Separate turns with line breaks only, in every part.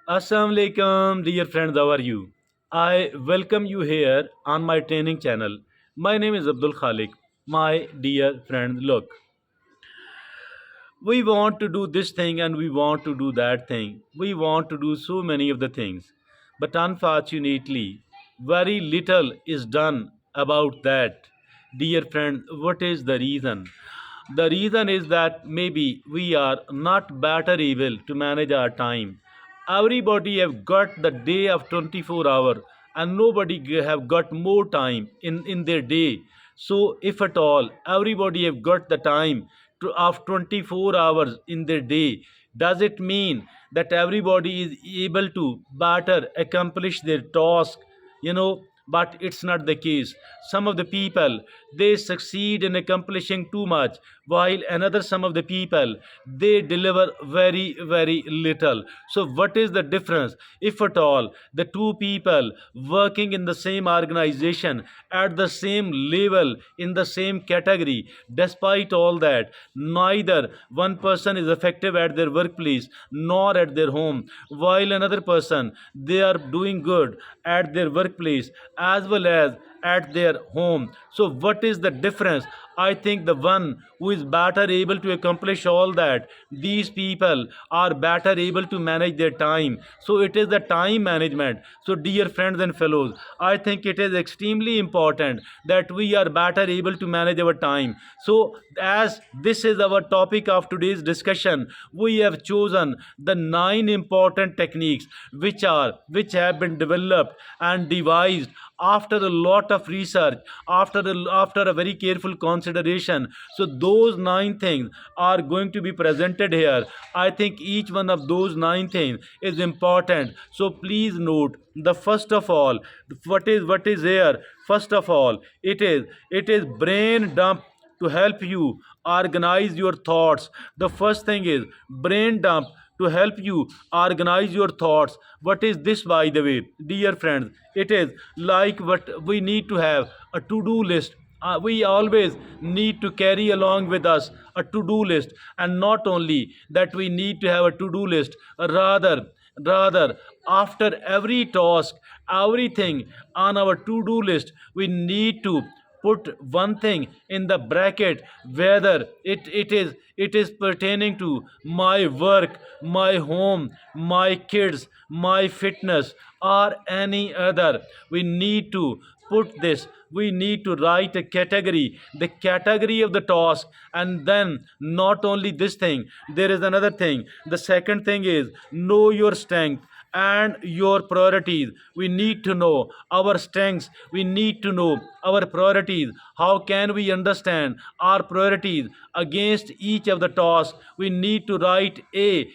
Assalamu alaikum, dear friends. How are you? I welcome you here on my training channel. My name is Abdul Khalik. My dear friend, look, we want to do this thing and we want to do that thing. We want to do so many of the things. But unfortunately, very little is done about that. Dear friend, what is the reason? The reason is that maybe we are not better able to manage our time. Everybody have got the day of 24 hour and nobody have got more time in their day. So if at all everybody have got the time of 24 hours in their day, does it mean that everybody is able to better accomplish their task? But it's not the case. Some of the people, they succeed in accomplishing too much, while another some of the people, they deliver very little. So what is the difference? If at all the two people working in the same organization at the same level in the same category, despite all that, neither one person is effective at their workplace nor at their home, while another person, they are doing good at their workplace as well as at their home. So what is the difference? I think the one who is better able to accomplish all that, these people are better able to manage their time. So it is the time management. So dear friends and fellows, I think it is extremely important that we are better able to manage our time. So as this is our topic of today's discussion, we have chosen the 9 important techniques which have been developed and devised after a lot of research, after a very careful consideration. So those 9 things are going to be presented here. I think each one of those 9 things is important. So please note, the first of all, what is here. First of all, it is brain dump to help you organize your thoughts. The first thing is brain dump to help you organize your thoughts. What is this, by the way, dear friends? It is like what we need to have a to do list. We always need to carry along with us a to do list, and not only that, we need to have a to do list, rather after every task, everything on our to do list, we need to put one thing in the bracket, whether it is pertaining to my work, my home, my kids, my fitness, or any other. We need to put this, we need to write a category, the category of the task. And then not only this thing, there is another thing. The second thing is know your strength and your priorities. We need to know our strengths, we need to know our priorities. How can we understand our priorities against each of the tasks? We need to write a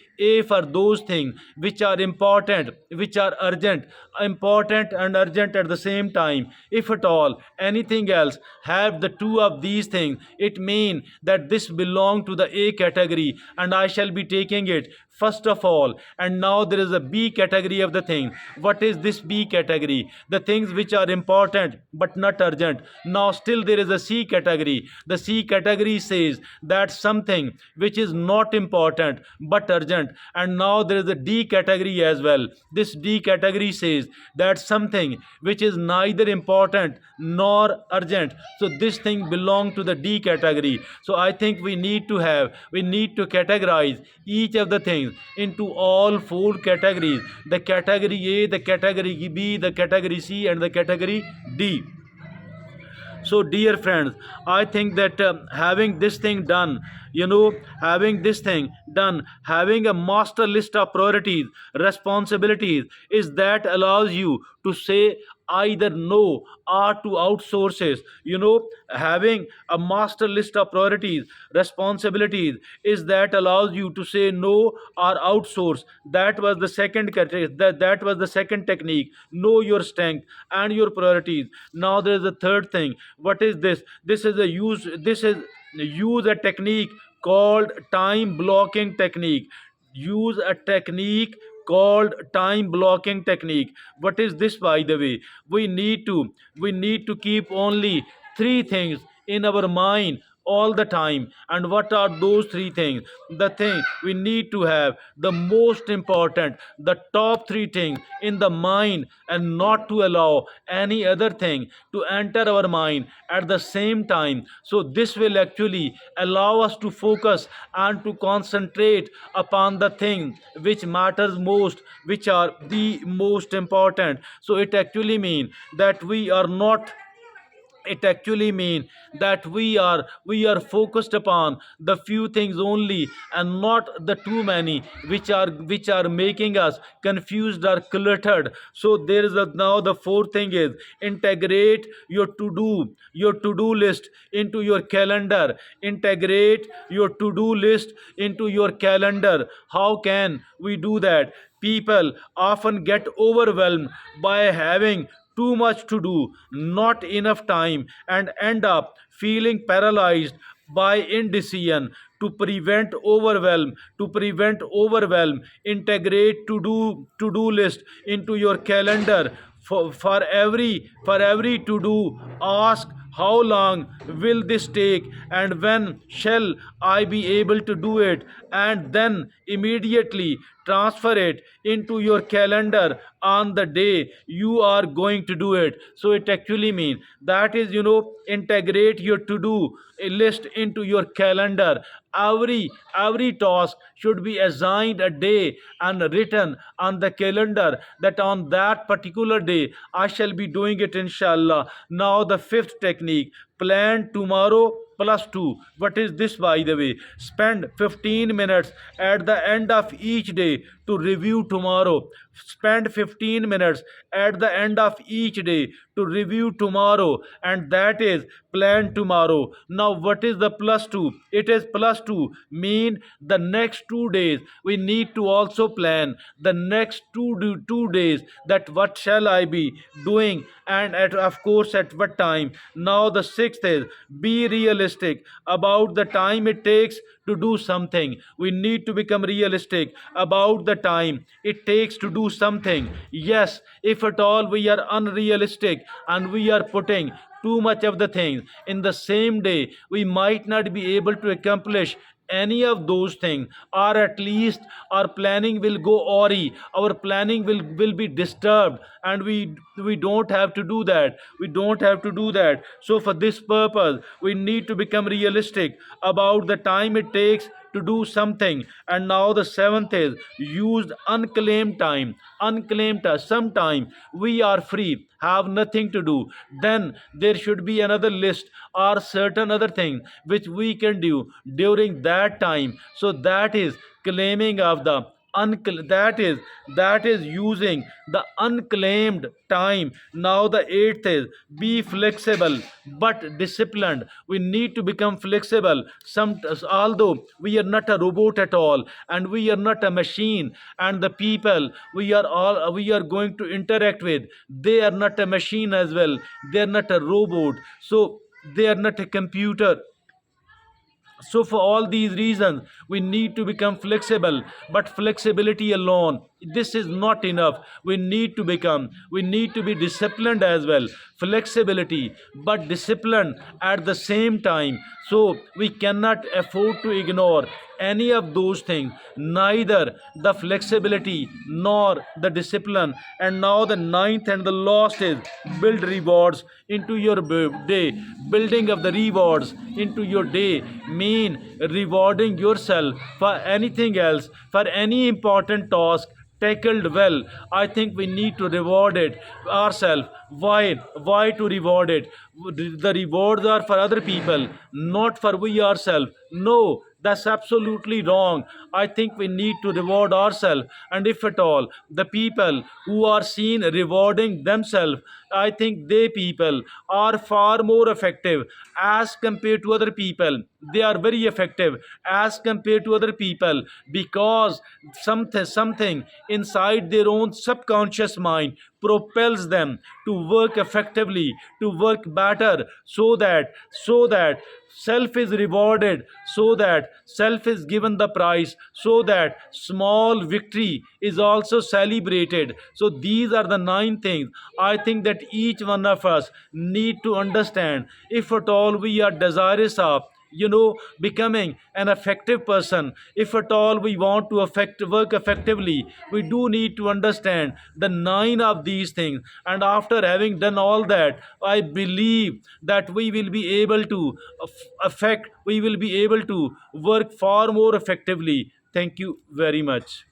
for those things which are important, which are urgent, important and urgent at the same time. If at all anything else have the two of these things, it means that this belong to the A category, and I shall be taking it first of all. And now there is a B category of the thing. What is this B category? The things which are important but not urgent. Now still there is a C category. The C category says that something which is not important but urgent. And now there is a D category as well. This D category says that something which is neither important nor urgent. So this thing belong to the D category. So I think we need to categorize each of the things into all 4 categories: the category A, the category B, the category C, and the category D. So dear friends, I think that having this thing done, having this thing done, having a master list of priorities, responsibilities, is that allows you to say either no or to outsources. Having a master list of priorities, responsibilities, is that allows you to say no or outsource. That was the second category, that was the second technique. Know your strength and your priorities. Now there is a third thing. What is this? This is a technique called time blocking technique. Use a technique called time blocking technique. What is this, by the way? We need to keep only 3 things in our mind all the time. And what are those three things? The thing we need to have, the most important, the top three things in the mind, and not to allow any other thing to enter our mind at the same time. So this will actually allow us to focus and to concentrate upon the thing which matters most, which are the most important. So it actually mean that we are focused upon the few things only, and not the too many which are making us confused or cluttered. So there is now the fourth thing is integrate your to do list into your calendar. Integrate your to-do list into your calendar. How can we do that? People often get overwhelmed by having too much to do, not enough time, and end up feeling paralyzed by indecision. To prevent overwhelm, integrate to do list into your calendar. For every to do, ask how long will this take, and when shall I be able to do it, and then immediately transfer it into your calendar on the day you are going to do it. So it actually means that is, integrate your to do list into your calendar. Every task should be assigned a day and written on the calendar, that on that particular day I shall be doing it, inshallah. Now the fifth technique, plan tomorrow plus 2. What is this, by the way? Spend 15 minutes at the end of each day to review tomorrow. Spend 15 minutes at the end of each day to review tomorrow, and that is plan tomorrow. Now what is the plus 2? It is plus 2 mean the next 2 days we need to also plan the next 2 days, that what shall I be doing, and at of course at what time. Now the sixth is be realistic about the time it takes to do something. We need to become realistic about the time it takes to do something. Yes, if at all we are unrealistic and we are putting too much of the things in the same day, we might not be able to accomplish any of those things, or at least our planning will go awry, our planning will be disturbed, and we don't have to do that. So for this purpose we need to become realistic about the time it takes to do something. And now the seventh is used unclaimed time. Unclaimed time. Sometime we are free, have nothing to do, then there should be another list or certain other thing which we can do during that time. So that is claiming of the that is using the unclaimed time. Now the eighth is be flexible but disciplined. We need to become flexible. Although we are not a robot at all, and we are not a machine, and the people we are going to interact with, they are not a machine as well. They are not a robot. So they are not a computer. So, for all these reasons, we need to become flexible. But flexibility alone, this is not enough. We need to be disciplined as well. Flexibility, but discipline at the same time. So, we cannot afford to ignore any of those things, neither the flexibility nor the discipline. And now the ninth and the last is build rewards into your day. Building of the rewards into your day mean rewarding yourself for anything else, for any important task tackled well. I think we need to reward it ourselves. Why to reward it? The rewards are for other people, not for we ourselves. No, that's absolutely wrong. I think we need to reward ourselves. And if at all the people who are seen rewarding themselves, I think they people are far more effective as compared to other people. They are very effective as compared to other people, because something inside their own subconscious mind propels them to work effectively, to work better, so that self is rewarded, so that self is given the prize, so that small victory is also celebrated. So these are the nine things I think that each one of us need to understand if at all we are desirous of becoming an effective person. If at all we want to work effectively, we do need to understand the nine of these things. And after having done all that, I believe that we will be able to we will be able to work far more effectively. Thank you very much.